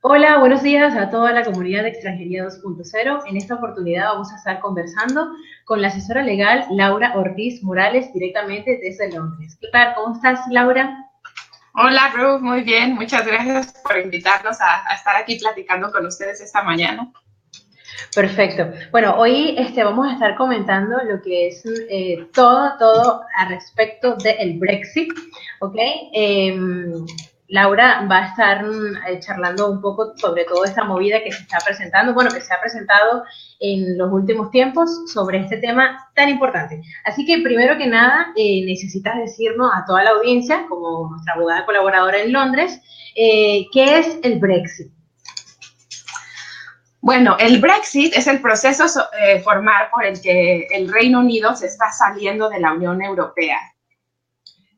Hola, buenos días a toda la comunidad de Extranjería 2.0. En esta oportunidad vamos a estar conversando con la asesora legal Laura Ortiz Morales directamente desde Londres. ¿Qué tal? ¿Cómo estás, Laura? Hola Ruth, muy bien, muchas gracias por invitarnos a estar aquí platicando con ustedes esta mañana. Perfecto. Bueno, hoy vamos a estar comentando lo que es todo al respecto del Brexit, ¿ok? Laura va a estar charlando un poco sobre toda esta movida que se está presentando, bueno, que se ha presentado en los últimos tiempos sobre este tema tan importante. Así que primero que nada, necesitas decirnos a toda la audiencia, como nuestra abogada colaboradora en Londres, ¿qué es el Brexit? Bueno, el Brexit es el proceso formal por el que el Reino Unido se está saliendo de la Unión Europea.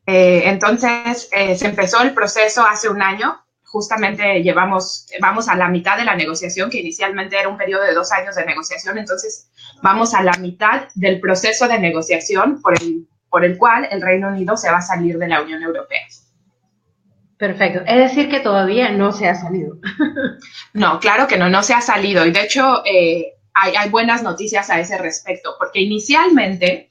Se empezó el proceso hace un año. Justamente vamos a la mitad de la negociación, que inicialmente era un periodo de 2 años de negociación. Entonces, vamos a la mitad del proceso de negociación por el cual el Reino Unido se va a salir de la Unión Europea. Perfecto. Es decir, que todavía no se ha salido. No, claro que no, no se ha salido. Y de hecho, hay buenas noticias a ese respecto, porque inicialmente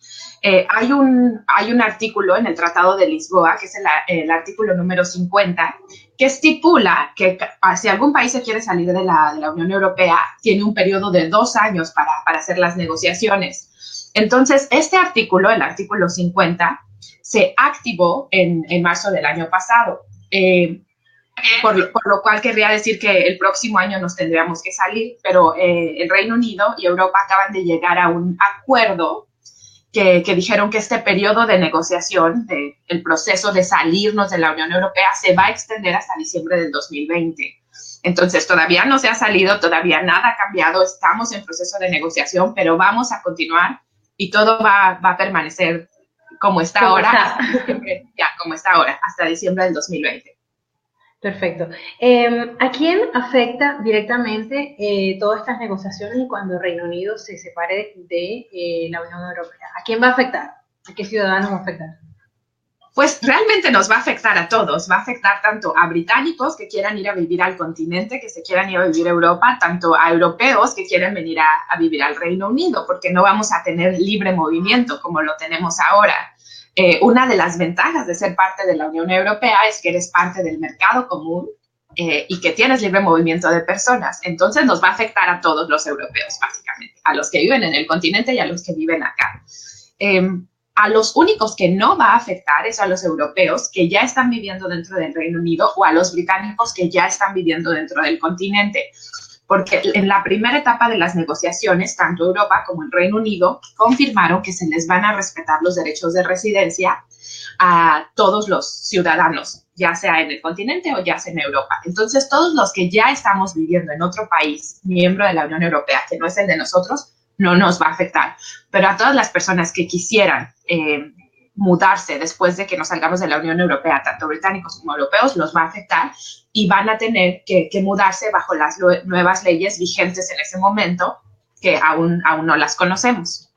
hay un artículo en el Tratado de Lisboa, que es el artículo número 50, que estipula que si algún país se quiere salir de la Unión Europea, tiene un periodo de 2 años para hacer las negociaciones. Entonces, este artículo, el artículo 50, se activó en marzo del año pasado. Por lo cual querría decir que el próximo año nos tendríamos que salir, pero el Reino Unido y Europa acaban de llegar a un acuerdo que dijeron que este periodo de negociación, el proceso de salirnos de la Unión Europea, se va a extender hasta diciembre del 2020. Entonces, todavía no se ha salido, todavía nada ha cambiado, estamos en proceso de negociación, pero vamos a continuar y todo va a permanecer como está ¿Cómo ahora, está? como está ahora, hasta diciembre del 2020. Perfecto. ¿A quién afecta directamente todas estas negociaciones y cuando Reino Unido se separe de la Unión Europea? ¿A quién va a afectar? ¿A qué ciudadanos va a afectar? Pues realmente nos va a afectar a todos, va a afectar tanto a británicos que quieran ir a vivir al continente, que se quieran ir a vivir a Europa, tanto a europeos que quieren venir a vivir al Reino Unido, porque no vamos a tener libre movimiento como lo tenemos ahora. Una de las ventajas de ser parte de la Unión Europea es que eres parte del mercado común y que tienes libre movimiento de personas. Entonces nos va a afectar a todos los europeos, básicamente, a los que viven en el continente y a los que viven acá. Eh, a los únicos que no va a afectar es a los europeos que ya están viviendo dentro del Reino Unido o a los británicos que ya están viviendo dentro del continente. Porque en la primera etapa de las negociaciones, tanto Europa como el Reino Unido confirmaron que se les van a respetar los derechos de residencia a todos los ciudadanos, ya sea en el continente o ya sea en Europa. Entonces, todos los que ya estamos viviendo en otro país, miembro de la Unión Europea, que no es el de nosotros, no nos va a afectar. Pero a todas las personas que quisieran mudarse después de que nos salgamos de la Unión Europea, tanto británicos como europeos, los va a afectar y van a tener que mudarse bajo las nuevas leyes vigentes en ese momento, que aún no las conocemos.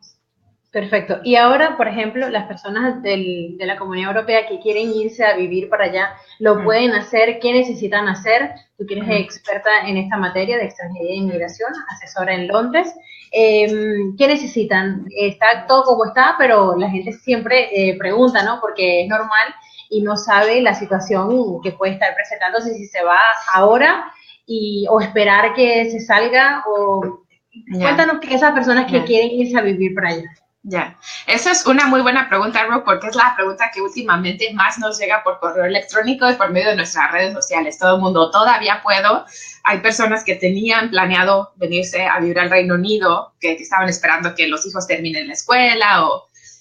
Perfecto. Y ahora, por ejemplo, las personas de la Comunidad Europea que quieren irse a vivir para allá, ¿lo pueden hacer? ¿Qué necesitan hacer? Tú que eres experta en esta materia de extranjería e inmigración, asesora en Londres. ¿Qué necesitan? Está todo como está, pero la gente siempre pregunta, ¿no? Porque es normal y no sabe la situación que puede estar presentándose si se va ahora o esperar que se salga o... Cuéntanos que esas personas que quieren irse a vivir para allá. Ya, esa es una muy buena pregunta, Ro, porque es la pregunta que últimamente más nos llega por correo electrónico y por medio de nuestras redes sociales. Todo el mundo, todavía puedo. Hay personas que tenían planeado venirse a vivir al Reino Unido, que estaban esperando que los hijos terminen la escuela.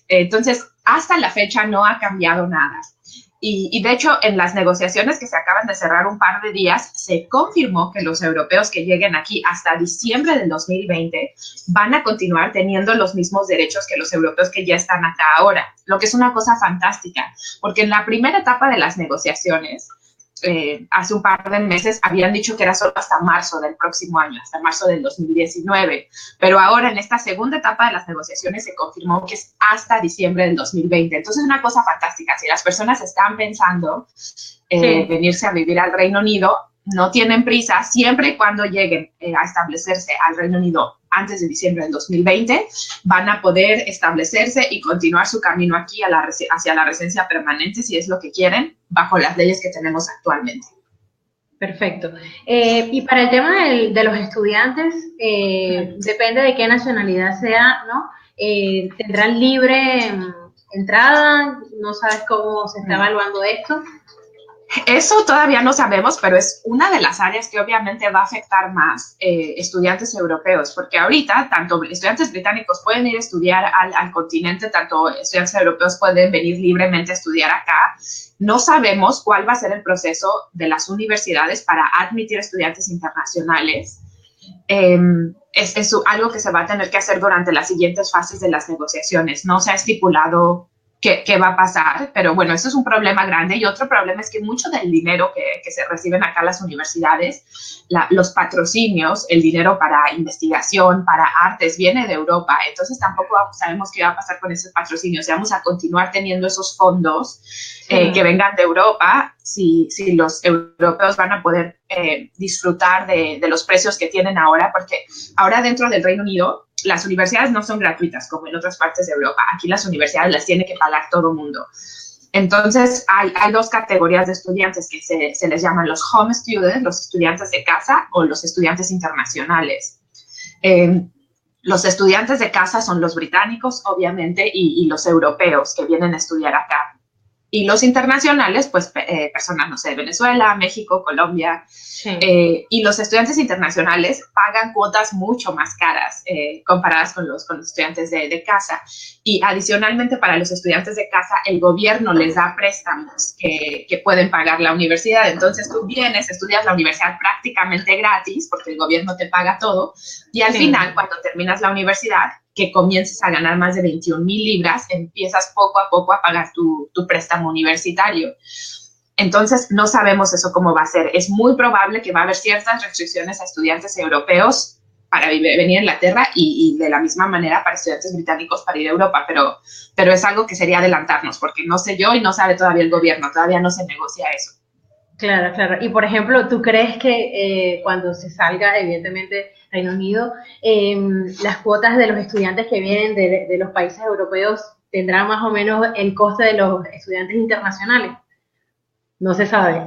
Entonces, hasta la fecha no ha cambiado nada. Y de hecho, en las negociaciones que se acaban de cerrar un par de días, se confirmó que los europeos que lleguen aquí hasta diciembre del 2020 van a continuar teniendo los mismos derechos que los europeos que ya están acá ahora, lo que es una cosa fantástica, porque en la primera etapa de las negociaciones, hace un par de meses habían dicho que era solo hasta marzo del próximo año, hasta marzo del 2019, pero ahora en esta segunda etapa de las negociaciones se confirmó que es hasta diciembre del 2020. Entonces es una cosa fantástica. Si las personas están pensando venirse a vivir al Reino Unido, no tienen prisa, siempre y cuando lleguen a establecerse al Reino Unido antes de diciembre del 2020, van a poder establecerse y continuar su camino aquí hacia la residencia permanente, si es lo que quieren, bajo las leyes que tenemos actualmente. Perfecto. Y para el tema de los estudiantes, depende de qué nacionalidad sea, ¿no? ¿Tendrán libre entrada? ¿No sabes cómo se está evaluando esto? Eso todavía no sabemos, pero es una de las áreas que obviamente va a afectar más estudiantes europeos, porque ahorita tanto estudiantes británicos pueden ir a estudiar al continente, tanto estudiantes europeos pueden venir libremente a estudiar acá. No sabemos cuál va a ser el proceso de las universidades para admitir estudiantes internacionales. Es algo que se va a tener que hacer durante las siguientes fases de las negociaciones. No se ha estipulado qué va a pasar, pero bueno, eso es un problema grande. Y otro problema es que mucho del dinero que se reciben acá las universidades, los patrocinios, el dinero para investigación, para artes, viene de Europa. Entonces tampoco sabemos qué va a pasar con esos patrocinios. Vamos a continuar teniendo esos fondos que vengan de Europa, si los europeos van a poder disfrutar de los precios que tienen ahora, porque ahora dentro del Reino Unido las universidades no son gratuitas como en otras partes de Europa. Aquí las universidades las tiene que pagar todo el mundo. Entonces, hay dos categorías de estudiantes que se les llaman los home students, los estudiantes de casa, o los estudiantes internacionales. Los estudiantes de casa son los británicos, obviamente, y los europeos que vienen a estudiar acá. Y los internacionales, pues personas, no sé, de Venezuela, México, Colombia. Sí. Y los estudiantes internacionales pagan cuotas mucho más caras comparadas con los estudiantes de casa. Y adicionalmente para los estudiantes de casa, el gobierno les da préstamos que pueden pagar la universidad. Entonces tú vienes, estudias la universidad prácticamente gratis, porque el gobierno te paga todo. Y al final, cuando terminas la universidad, que comiences a ganar más de 21,000 libras, empiezas poco a poco a pagar tu préstamo universitario. Entonces, no sabemos eso cómo va a ser. Es muy probable que va a haber ciertas restricciones a estudiantes europeos para venir a Inglaterra y de la misma manera para estudiantes británicos para ir a Europa, pero es algo que sería adelantarnos, porque no sé yo y no sabe todavía el gobierno, todavía no se negocia eso. Claro, claro. Y, por ejemplo, ¿tú crees que cuando se salga, evidentemente, Reino Unido, las cuotas de los estudiantes que vienen de los países europeos tendrán más o menos el coste de los estudiantes internacionales? No se sabe.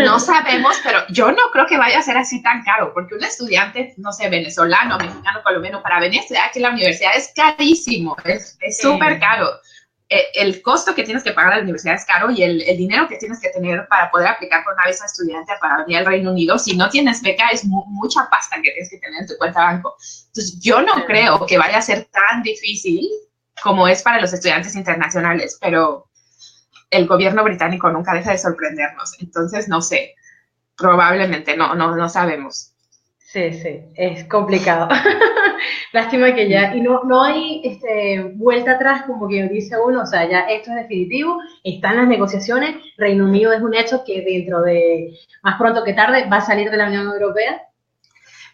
No sabemos, pero yo no creo que vaya a ser así tan caro, porque un estudiante, no sé, venezolano, mexicano, colombiano, para venir a estudiar aquí en la universidad es carísimo, es súper caro. El costo que tienes que pagar a la universidad es caro y el dinero que tienes que tener para poder aplicar por una visa de estudiante para venir al Reino Unido, si no tienes beca, es mucha pasta que tienes que tener en tu cuenta de banco. Entonces, yo no creo que vaya a ser tan difícil como es para los estudiantes internacionales, pero el gobierno británico nunca deja de sorprendernos. Entonces, no sé, probablemente no sabemos. Sí, es complicado. Lástima que ya, y no hay vuelta atrás, como que dice uno, o sea, ya esto es definitivo, están las negociaciones, Reino Unido es un hecho que dentro de, más pronto que tarde, va a salir de la Unión Europea.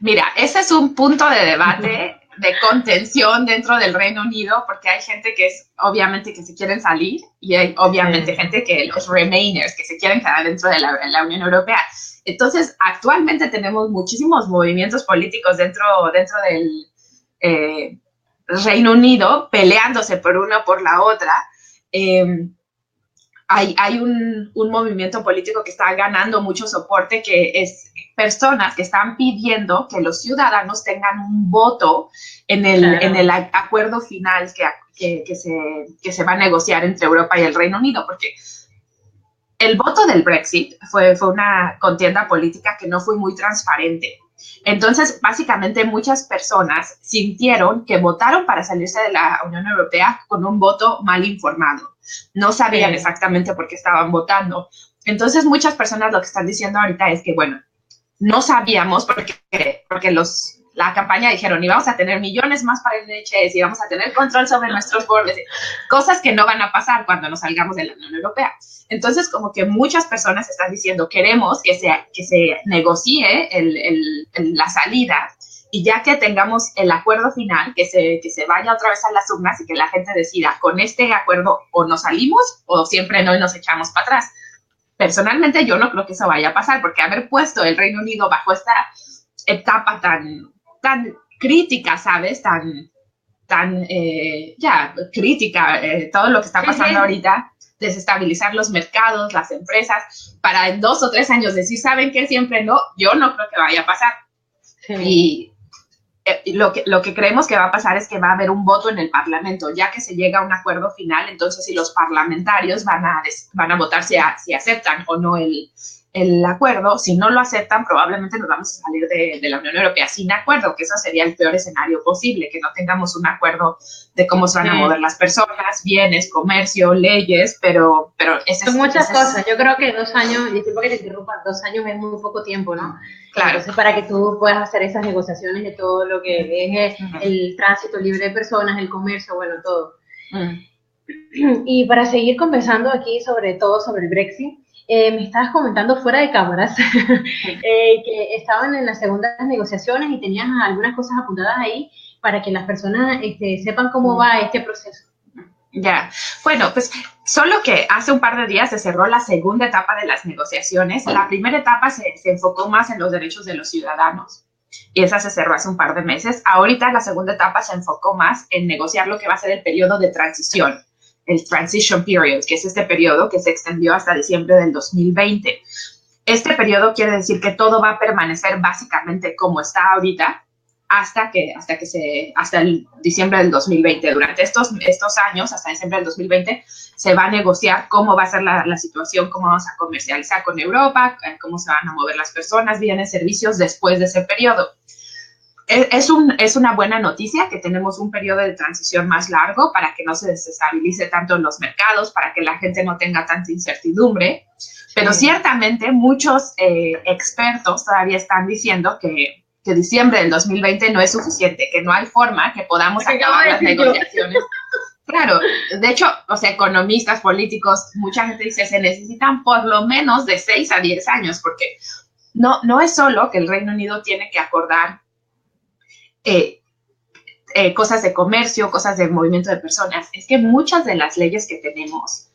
Mira, ese es un punto de debate, de contención dentro del Reino Unido, porque hay gente que es, obviamente, que se quieren salir, y hay, obviamente, gente que, los Remainers, que se quieren quedar dentro de la Unión Europea. Entonces, actualmente tenemos muchísimos movimientos políticos dentro del Reino Unido, peleándose por una o por la otra. Hay un movimiento político que está ganando mucho soporte, que es personas que están pidiendo que los ciudadanos tengan un voto en el acuerdo final que se va a negociar entre Europa y el Reino Unido, porque el voto del Brexit fue una contienda política que no fue muy transparente. Entonces, básicamente, muchas personas sintieron que votaron para salirse de la Unión Europea con un voto mal informado. No sabían exactamente por qué estaban votando. Entonces, muchas personas lo que están diciendo ahorita es que, bueno, no sabíamos porque la campaña dijeron, y vamos a tener millones más para el NHS, y vamos a tener control sobre nuestros bordes, cosas que no van a pasar cuando nos salgamos de la Unión Europea. Entonces, como que muchas personas están diciendo, queremos que se negocie la salida, y ya que tengamos el acuerdo final, que se vaya otra vez a las urnas y que la gente decida, con este acuerdo o nos salimos o siempre no y nos echamos para atrás. personalmente yo no creo que eso vaya a pasar, porque haber puesto el Reino Unido bajo esta etapa tan crítica, ¿sabes? Crítica, todo lo que está pasando ahorita, desestabilizar los mercados, las empresas, para en 2 o 3 años decir, ¿saben qué? Siempre no, yo no creo que vaya a pasar. Sí. Y lo que creemos que va a pasar es que va a haber un voto en el Parlamento, ya que se llega a un acuerdo final, entonces si los parlamentarios van a votar si aceptan o no el acuerdo. Si no lo aceptan, probablemente nos vamos a salir de la Unión Europea sin acuerdo, que eso sería el peor escenario posible, que no tengamos un acuerdo de cómo se van a mover las personas, bienes, comercio, leyes, pero son muchas cosas. Yo creo que 2 años, disculpa que te interrumpa, 2 años es muy poco tiempo, ¿no? Claro. Entonces, para que tú puedas hacer esas negociaciones de todo lo que es el tránsito libre de personas, el comercio, bueno, todo. Y para seguir conversando aquí sobre todo sobre el Brexit, me estabas comentando fuera de cámaras que estaban en las segundas negociaciones y tenías algunas cosas apuntadas ahí para que las personas sepan cómo va este proceso. Ya, bueno, pues solo que hace un par de días se cerró la segunda etapa de las negociaciones. La primera etapa se enfocó más en los derechos de los ciudadanos y esa se cerró hace un par de meses. Ahorita la segunda etapa se enfocó más en negociar lo que va a ser el periodo de transición, el transition period, que es este periodo que se extendió hasta diciembre del 2020. Este periodo quiere decir que todo va a permanecer básicamente como está ahorita hasta el diciembre del 2020. Durante estos años, hasta diciembre del 2020, se va a negociar cómo va a ser la situación, cómo vamos a comercializar con Europa, cómo se van a mover las personas, bienes, servicios después de ese periodo. Es una buena noticia que tenemos un periodo de transición más largo para que no se desestabilice tanto en los mercados, para que la gente no tenga tanta incertidumbre. Pero ciertamente muchos expertos todavía están diciendo que diciembre del 2020 no es suficiente, que no hay forma que podamos acabar las negociaciones. Claro, de hecho, o sea, economistas, políticos, mucha gente dice se necesitan por lo menos de 6 a 10 años, porque no es solo que el Reino Unido tiene que acordar cosas de comercio, cosas de movimiento de personas, es que muchas de las leyes que tenemos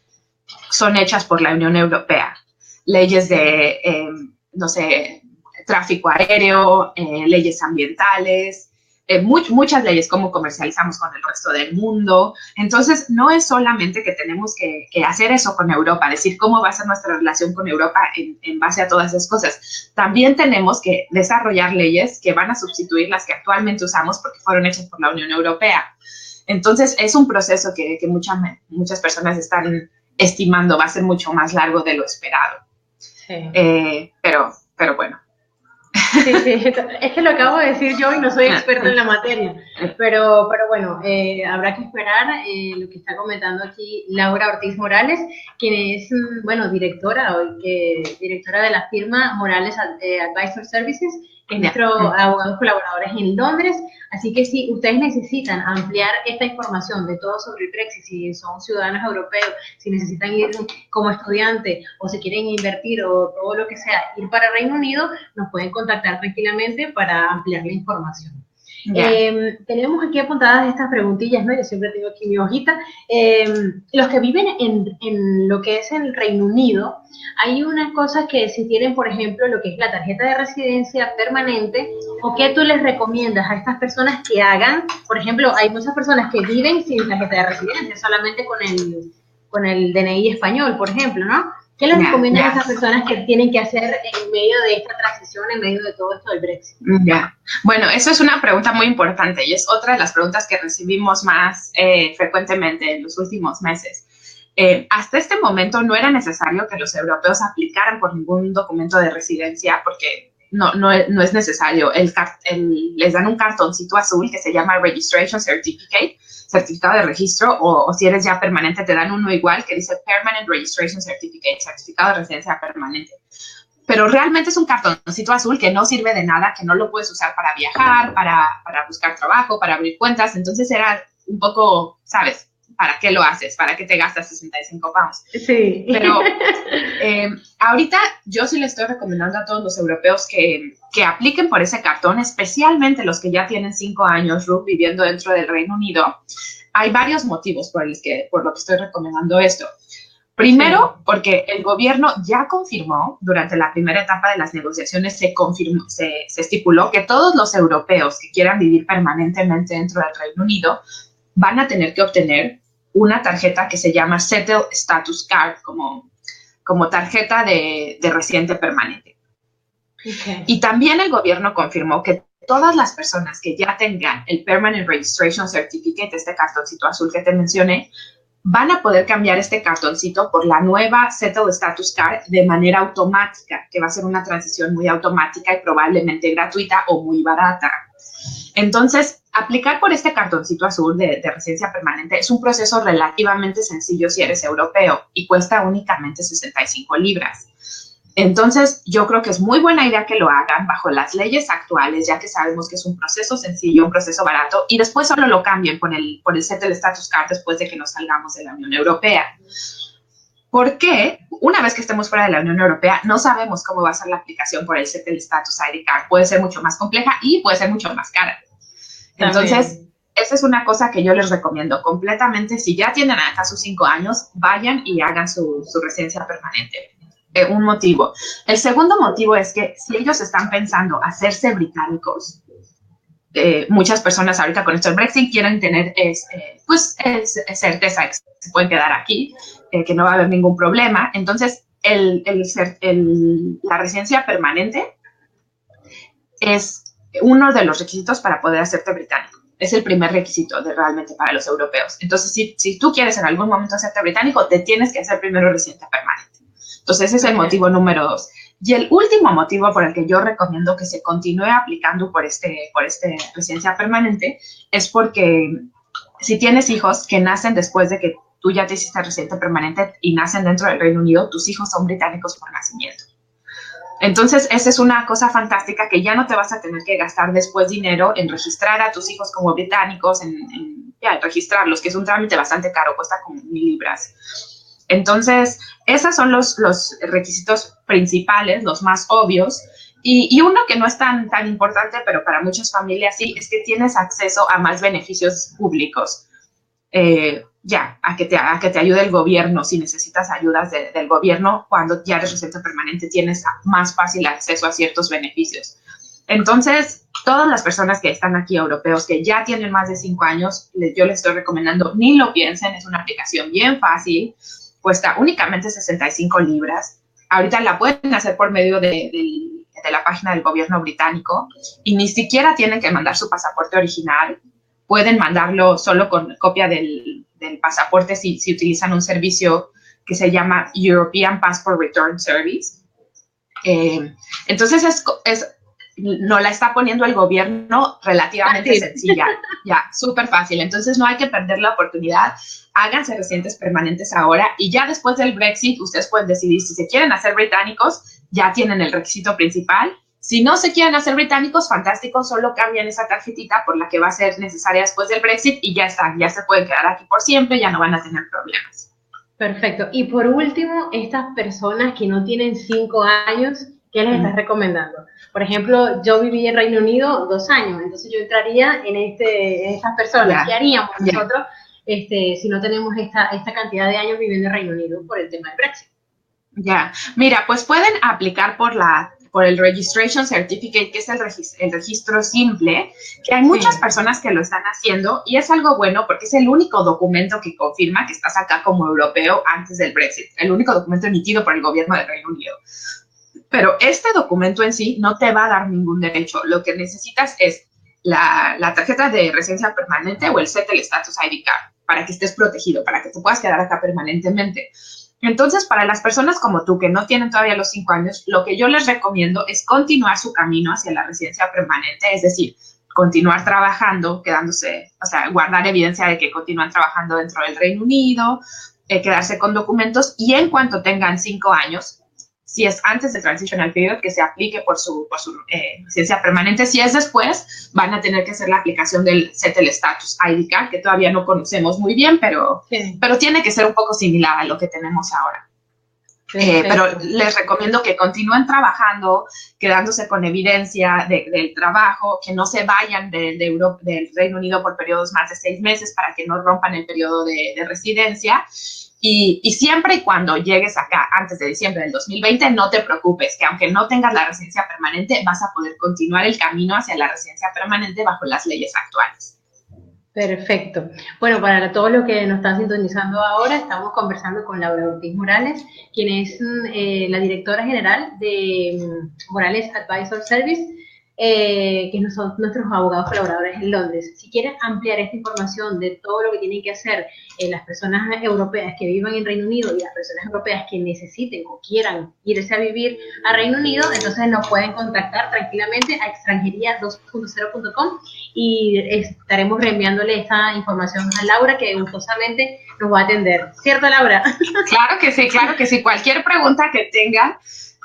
son hechas por la Unión Europea. Leyes de, no sé, tráfico aéreo, leyes ambientales, muchas leyes, cómo comercializamos con el resto del mundo. Entonces, no es solamente que tenemos que hacer eso con Europa, decir cómo va a ser nuestra relación con Europa en base a todas esas cosas. También tenemos que desarrollar leyes que van a sustituir las que actualmente usamos porque fueron hechas por la Unión Europea. Entonces, es un proceso que muchas personas están estimando va a ser mucho más largo de lo esperado. Sí. Pero bueno. Sí, es que lo acabo de decir yo y no soy experta en la materia, pero bueno, habrá que esperar lo que está comentando aquí Laura Ortiz Morales, quien es, bueno, directora de la firma Morales Advisor Services, que es nuestro abogado colaboradores en Londres. Así que si ustedes necesitan ampliar esta información de todo sobre el Brexit, si son ciudadanos europeos, si necesitan ir como estudiante o si quieren invertir o todo lo que sea, ir para Reino Unido, nos pueden contactar tranquilamente para ampliar la información. Tenemos aquí apuntadas estas preguntillas, ¿no? Yo siempre tengo aquí mi hojita. Los que viven en lo que es el Reino Unido, hay una cosa que si tienen, por ejemplo, lo que es la tarjeta de residencia permanente, ¿o qué tú les recomiendas a estas personas que hagan? Por ejemplo, hay muchas personas que viven sin tarjeta de residencia, solamente con el DNI español, por ejemplo, ¿no? ¿Qué les recomiendan a esas personas que tienen que hacer en medio de esta transición, en medio de todo esto del Brexit? Bueno, eso es una pregunta muy importante y es otra de las preguntas que recibimos más frecuentemente en los últimos meses. Hasta este momento no era necesario que los europeos aplicaran por ningún documento de residencia porque no es necesario. Les dan un cartoncito azul que se llama Registration Certificate, certificado de registro, o si eres ya permanente te dan uno igual que dice Permanent Registration Certificate, certificado de residencia permanente. Pero realmente es un cartoncito azul que no sirve de nada, que no lo puedes usar para viajar, para buscar trabajo, para abrir cuentas. Entonces era un poco, ¿sabes? ¿Para qué lo haces? ¿Para qué te gastas 65 pounds? Sí. Pero ahorita yo sí le estoy recomendando a todos los europeos que apliquen por ese cartón, especialmente los que ya tienen 5 años, Ruth, viviendo dentro del Reino Unido. Hay varios motivos por lo que estoy recomendando esto. Primero, porque el gobierno ya confirmó, durante la primera etapa de las negociaciones se estipuló que todos los europeos que quieran vivir permanentemente dentro del Reino Unido van a tener que obtener una tarjeta que se llama Settled Status Card, como tarjeta de residente permanente. Okay. Y también el gobierno confirmó que todas las personas que ya tengan el Permanent Registration Certificate, este cartoncito azul que te mencioné, van a poder cambiar este cartoncito por la nueva Settled Status Card de manera automática, que va a ser una transición muy automática y probablemente gratuita o muy barata. Entonces, aplicar por este cartoncito azul de residencia permanente es un proceso relativamente sencillo si eres europeo y cuesta únicamente 65 libras. Entonces, yo creo que es muy buena idea que lo hagan bajo las leyes actuales, ya que sabemos que es un proceso sencillo, un proceso barato, y después solo lo cambien por el Settled Status Card después de que nos salgamos de la Unión Europea. Porque una vez que estemos fuera de la Unión Europea, no sabemos cómo va a ser la aplicación por el Settled Status ID Card. Puede ser mucho más compleja y puede ser mucho más cara. Entonces, esa es una cosa que yo les recomiendo completamente. Si ya tienen hasta sus 5 años, vayan y hagan su residencia permanente. Un motivo. El segundo motivo es que si ellos están pensando hacerse británicos, muchas personas ahorita con esto del Brexit quieren tener certeza que se pueden quedar aquí, que no va a haber ningún problema. Entonces, la residencia permanente es uno de los requisitos para poder hacerte británico. Es el primer requisito realmente para los europeos. Entonces, si tú quieres en algún momento hacerte británico, te tienes que hacer primero residente permanente. Entonces, ese es el motivo número 2. Y el último motivo por el que yo recomiendo que se continúe aplicando por este residencia permanente es porque si tienes hijos que nacen después de que tú ya te hiciste residente permanente y nacen dentro del Reino Unido, tus hijos son británicos por nacimiento. Entonces, esa es una cosa fantástica que ya no te vas a tener que gastar después dinero en registrar a tus hijos como británicos, en registrarlos, que es un trámite bastante caro, cuesta como 1,000 libras. Entonces, esos son los requisitos principales, los más obvios. Y uno que no es tan importante, pero para muchas familias sí, es que tienes acceso a más beneficios públicos. A que te ayude el gobierno. Si necesitas ayudas del gobierno, cuando ya eres residente permanente, tienes más fácil acceso a ciertos beneficios. Entonces, todas las personas que están aquí, europeos, que ya tienen más de 5 años, yo les estoy recomendando, ni lo piensen, es una aplicación bien fácil. Cuesta únicamente 65 libras. Ahorita la pueden hacer por medio de la página del gobierno británico y ni siquiera tienen que mandar su pasaporte original. Pueden mandarlo solo con copia del pasaporte si utilizan un servicio que se llama European Passport Return Service. Entonces, nos la está poniendo el gobierno relativamente sencilla, súper fácil. Entonces, no hay que perder la oportunidad. Háganse residentes permanentes ahora y ya después del Brexit, ustedes pueden decidir si se quieren hacer británicos, ya tienen el requisito principal. Si no se quieren hacer británicos, fantástico, solo cambian esa tarjetita por la que va a ser necesaria después del Brexit y ya están, ya se pueden quedar aquí por siempre, ya no van a tener problemas. Perfecto. Y por último, estas personas que no tienen 5 años, ¿qué les estás recomendando? Por ejemplo, yo viví en Reino Unido 2 años, entonces yo entraría en estas personas. ¿Qué haríamos nosotros si no tenemos esta cantidad de años viviendo en Reino Unido por el tema del Brexit? Mira, pues pueden aplicar por el Registration Certificate, que es el registro simple, que hay muchas personas que lo están haciendo y es algo bueno porque es el único documento que confirma que estás acá como europeo antes del Brexit, el único documento emitido por el gobierno del Reino Unido. Pero este documento en sí no te va a dar ningún derecho. Lo que necesitas es la tarjeta de residencia permanente o el Settled Status ID Card para que estés protegido, para que te puedas quedar acá permanentemente. Entonces, para las personas como tú que no tienen todavía los 5 años, lo que yo les recomiendo es continuar su camino hacia la residencia permanente, es decir, continuar trabajando, guardar evidencia de que continúan trabajando dentro del Reino Unido, quedarse con documentos y en cuanto tengan 5 años, si es antes del transitional period, que se aplique por su residencia permanente. Si es después, van a tener que hacer la aplicación del Settled Status ID Card, que todavía no conocemos muy bien, pero tiene que ser un poco similar a lo que tenemos ahora. Pero les recomiendo que continúen trabajando, quedándose con evidencia del trabajo, que no se vayan del Reino Unido por periodos más de 6 meses para que no rompan el periodo de residencia. Y siempre y cuando llegues acá antes de diciembre del 2020, no te preocupes, que aunque no tengas la residencia permanente, vas a poder continuar el camino hacia la residencia permanente bajo las leyes actuales. Perfecto. Bueno, para todos los que nos están sintonizando ahora, estamos conversando con Laura Ortiz Morales, quien es la directora general de Morales Advisor Service, que son nuestros abogados colaboradores en Londres. Si quieren ampliar esta información de todo lo que tienen que hacer las personas europeas que vivan en Reino Unido y las personas europeas que necesiten o quieran irse a vivir a Reino Unido, entonces nos pueden contactar tranquilamente a extranjería2.0.com y estaremos reenviándole esta información a Laura, que gustosamente nos va a atender. ¿Cierto, Laura? Claro que sí, claro que sí. Cualquier pregunta que tengan,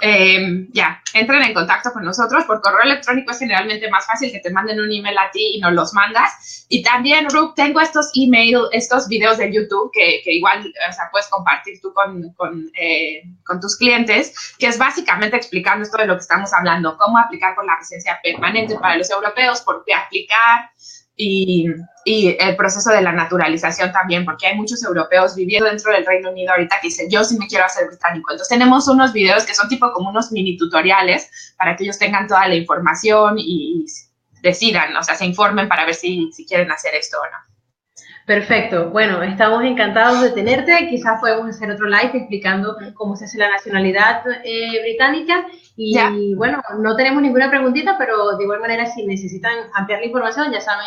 entren en contacto con nosotros. Por correo electrónico es generalmente más fácil que te manden un email a ti y nos los mandas. Y también, Ruth, tengo estos videos de YouTube que igual, o sea, puedes compartir tú con tus clientes, que es básicamente explicando esto de lo que estamos hablando, cómo aplicar por la residencia permanente para los europeos, por qué aplicar, y el proceso de la naturalización también, porque hay muchos europeos viviendo dentro del Reino Unido ahorita que dicen, yo sí me quiero hacer británico. Entonces tenemos unos videos que son tipo como unos mini tutoriales para que ellos tengan toda la información y decidan, o sea, se informen para ver si quieren hacer esto o no. Perfecto. Bueno, estamos encantados de tenerte. Quizás podemos hacer otro live explicando cómo se hace la nacionalidad británica. Y bueno, no tenemos ninguna preguntita, pero de igual manera, si necesitan ampliar la información, ya saben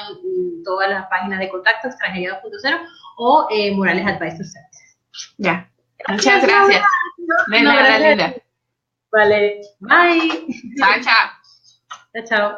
todas las páginas de contacto, extranjería 2.0 o Morales Advisor Services. Ya. Muchas gracias. De nada, Linda. Vale. Bye. Chao, chao. Chao, chao.